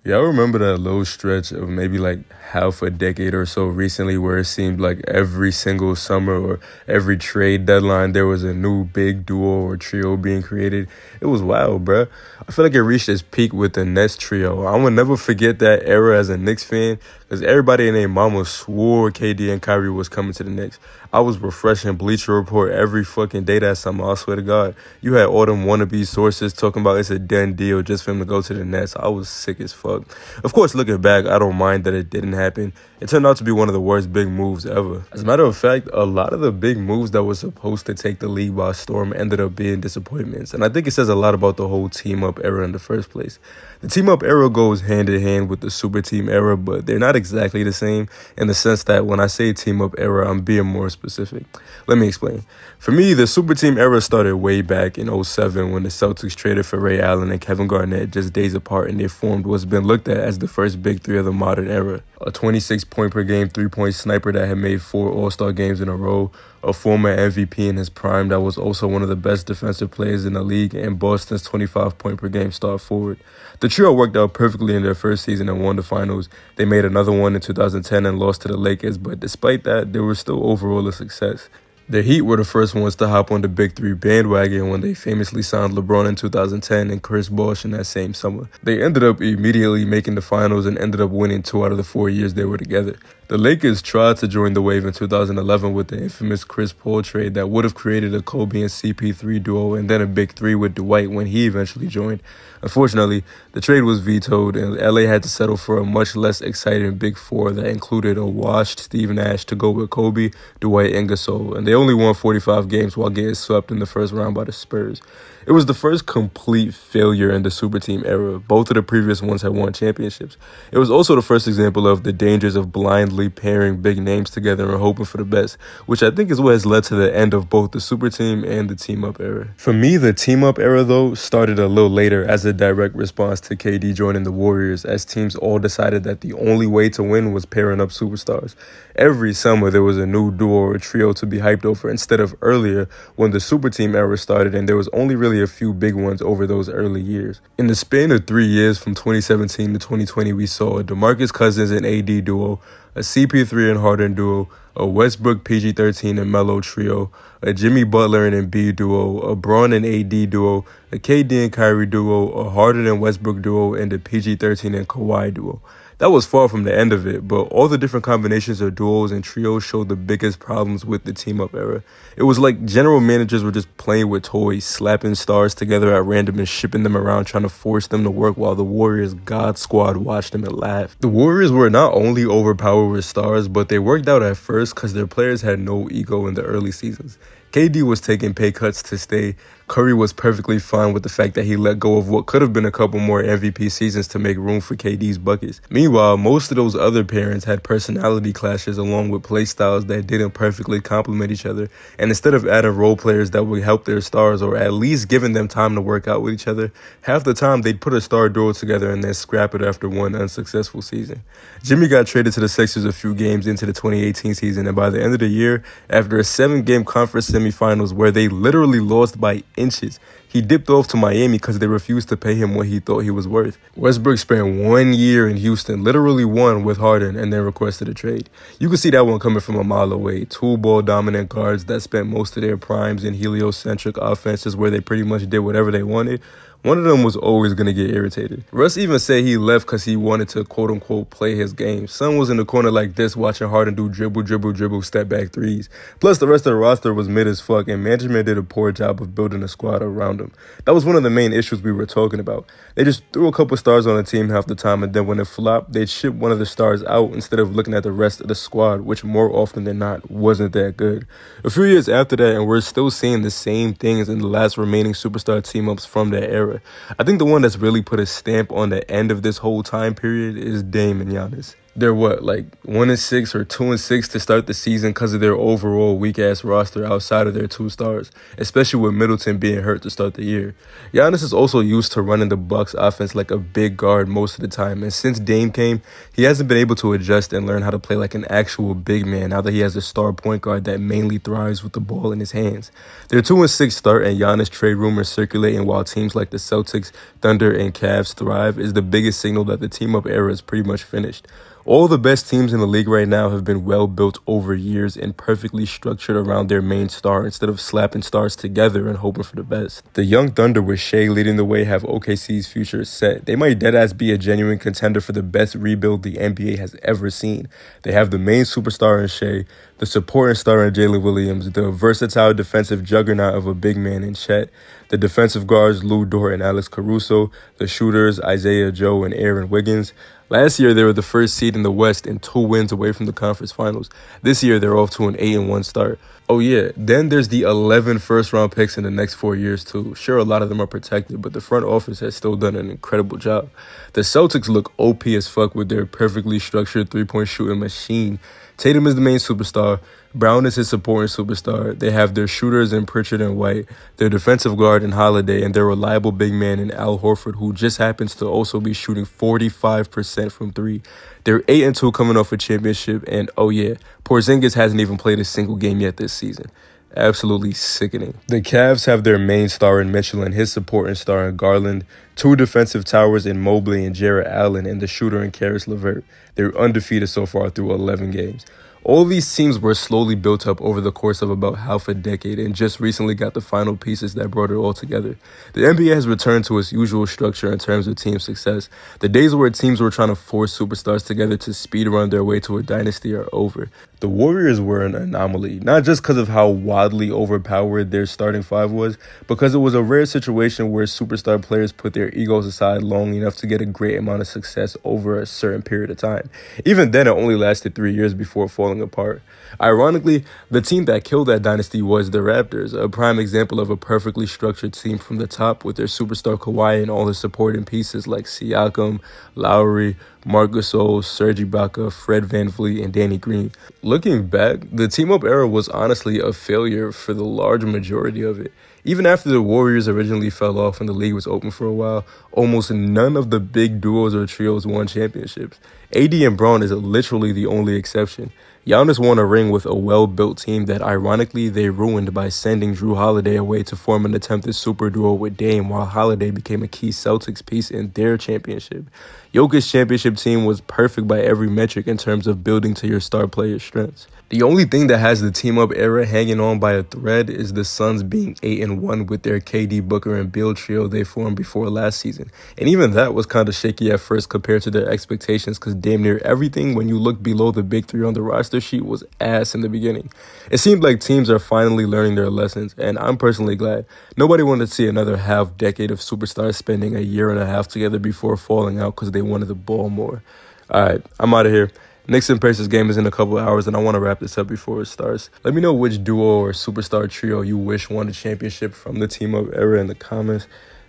Yeah, I remember that little stretch of maybe like half a decade or so recently where it seemed like every single summer or every trade deadline there was a new big duo or trio being created. It was wild, bruh. I feel like it reached its peak with the Nets trio. I will never forget that era as a Knicks fan because everybody and their mama swore KD and Kyrie was coming to the Knicks. I was refreshing Bleacher Report every fucking day that summer, I swear to God. You had all them wannabe sources talking about it's a done deal just for him to go to the Nets. I was sick as fuck. Of course, looking back, I don't mind that it didn't happen. It turned out to be one of the worst big moves ever. As a matter of fact, a lot of the big moves that were supposed to take the league by storm ended up being disappointments. And I think it says a lot about the whole team-up era in the first place. The team-up era goes hand-in-hand with the super team era, but they're not exactly the same in the sense that when I say team-up era, I'm being more specific. Let me explain. For me, the super team era started way back in '07 when the Celtics traded for Ray Allen and Kevin Garnett just days apart, and they formed what's been looked at as the first big three of the modern era. A 26-point-per-game three-point sniper that had made 4 All-Star games in a row, a former MVP in his prime that was also one of the best defensive players in the league, and Boston's 25-point-per-game star forward. The trio worked out perfectly in their first season and won the finals. They made another one in 2010 and lost to the Lakers, but despite that, they were still overall a success. The Heat were the first ones to hop on the Big Three bandwagon when they famously signed LeBron in 2010 and Chris Bosh in that same summer. They ended up immediately making the finals and ended up winning 2 out of the 4 years they were together. The Lakers tried to join the wave in 2011 with the infamous Chris Paul trade that would have created a Kobe and CP3 duo and then a Big Three with Dwight when he eventually joined. Unfortunately, the trade was vetoed and LA had to settle for a much less exciting Big Four that included a washed Steve Nash to go with Kobe, Dwight, and Gasol, and they only won 45 games while getting swept in the first round by the Spurs. It was the first complete failure in the super team era. Both of the previous ones had won championships. It was also the first example of the dangers of blindly pairing big names together and hoping for the best, which I think is what has led to the end of both the super team and the team-up era. For me, the team-up era, though, started a little later as a direct response to KD joining the Warriors, as teams all decided that the only way to win was pairing up superstars. Every summer, there was a new duo or trio to be hyped over instead of earlier when the super team era started and there was only really a few big ones over those early years. In the span of 3 years from 2017 to 2020, we saw a DeMarcus Cousins and AD duo, a CP3 and Harden duo, a Westbrook PG-13 and Melo trio, a Jimmy Butler and Embiid duo, a Braun and AD duo, a KD and Kyrie duo, a Harden and Westbrook duo, and a PG-13 and Kawhi duo. That was far from the end of it, but all the different combinations of duos and trios showed the biggest problems with the team-up era. It was like general managers were just playing with toys, slapping stars together at random and shipping them around trying to force them to work while the Warriors' God Squad watched them and laughed. The Warriors were not only overpowered with stars, but they worked out at first because their players had no ego in the early seasons. KD was taking pay cuts to stay. Curry was perfectly fine with the fact that he let go of what could have been a couple more MVP seasons to make room for KD's buckets. Meanwhile, most of those other parents had personality clashes along with play styles that didn't perfectly complement each other. And instead of adding role players that would help their stars or at least giving them time to work out with each other, half the time they'd put a star duo together and then scrap it after one unsuccessful season. Jimmy got traded to the Sixers a few games into the 2018 season, and by the end of the year, after a 7-game conference semifinals where they literally lost by inches, he dipped off to Miami because they refused to pay him what he thought he was worth. Westbrook spent 1 year in Houston, literally one with Harden, and then requested a trade. You could see that one coming from a mile away. 2 ball-dominant guards that spent most of their primes in heliocentric offenses where they pretty much did whatever they wanted. One of them was always going to get irritated. Russ even said he left because he wanted to quote-unquote play his game. Son was in the corner like this watching Harden do dribble, step-back threes. Plus, the rest of the roster was mid as fuck, and management did a poor job of building a squad around him. That was one of the main issues we were talking about. They just threw a couple stars on the team half the time, and then when it flopped, they'd ship one of the stars out instead of looking at the rest of the squad, which more often than not wasn't that good. A few years after that, and we're still seeing the same things in the last remaining superstar team-ups from that era. I think the one that's really put a stamp on the end of this whole time period is Dame and Giannis. they're what, like 1-6 or 2-6 to start the season because of their overall weak ass roster outside of their two stars, especially with Middleton being hurt to start the year. Giannis is also used to running the Bucks offense like a big guard most of the time, and since Dame came, he hasn't been able to adjust and learn how to play like an actual big man now that he has a star point guard that mainly thrives with the ball in his hands. Their 2-6 start and Giannis trade rumors circulating while teams like the Celtics, Thunder, and Cavs thrive is the biggest signal that the team-up era is pretty much finished. All the best teams in the league right now have been well built over years and perfectly structured around their main star instead of slapping stars together and hoping for the best. The young Thunder with Shea leading the way have OKC's future set. They might deadass be a genuine contender for the best rebuild the NBA has ever seen. They have the main superstar in Shea, the supporting star in Jalen Williams, the versatile defensive juggernaut of a big man in Chet, the defensive guards Lou Dort and Alex Caruso, the shooters Isaiah Joe and Aaron Wiggins. Last year, they were the first seed in the West and 2 wins away from the conference finals. This year, they're off to an 8-1 start. Oh yeah, then there's the 11 first-round picks in the next 4 years too. Sure, a lot of them are protected, but the front office has still done an incredible job. The Celtics look OP as fuck with their perfectly structured three-point shooting machine. Tatum is the main superstar. Brown is his supporting superstar. They have their shooters in Pritchard and White, their defensive guard in Holiday, and their reliable big man in Al Horford, who just happens to also be shooting 45% from three. They're 8-2 coming off a championship, and oh yeah, Porzingis hasn't even played a single game yet this season. Absolutely sickening. The Cavs have their main star in Mitchell and his supporting star in Garland, 2 defensive towers in Mobley and Jarrett Allen, and the shooter in Karis LeVert. They're undefeated so far through 11 games. All these teams were slowly built up over the course of about half a decade and just recently got the final pieces that brought it all together. The NBA has returned to its usual structure in terms of team success. The days where teams were trying to force superstars together to speed run their way to a dynasty are over. The Warriors were an anomaly, not just because of how wildly overpowered their starting five was, because it was a rare situation where superstar players put their egos aside long enough to get a great amount of success over a certain period of time. Even then, it only lasted 3 years before falling apart. Ironically, the team that killed that dynasty was the Raptors, a prime example of a perfectly structured team from the top with their superstar Kawhi and all his supporting pieces like Siakam, Lowry, Marc Gasol, Serge Ibaka, Fred VanVleet, and Danny Green. Looking back, the team-up era was honestly a failure for the large majority of it. Even after the Warriors originally fell off and the league was open for a while, almost none of the big duos or trios won championships. AD and Braun is literally the only exception. Giannis won a ring with a well-built team that ironically they ruined by sending Drew Holiday away to form an attempted super duo with Dame while Holiday became a key Celtics piece in their championship. Jokic's championship team was perfect by every metric in terms of building to your star player's strengths. The only thing that has the team-up era hanging on by a thread is the Suns being 8-1 with their KD, Booker, and Beal trio they formed before last season. And even that was kind of shaky at first compared to their expectations because damn near everything when you look below the big three on the roster sheet was ass in the beginning. It seemed like teams are finally learning their lessons, and I'm personally glad. Nobody wanted to see another half-decade of superstars spending a year and a half together before falling out because they wanted the ball more. Alright, I'm out of here. Knicks and Pacers game is in a couple of hours, and I want to wrap this up before it starts. Let me know which duo or superstar trio you wish won a championship from the team-up era in the comments.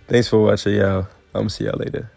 Thanks for watching, y'all. I'm going to see y'all later.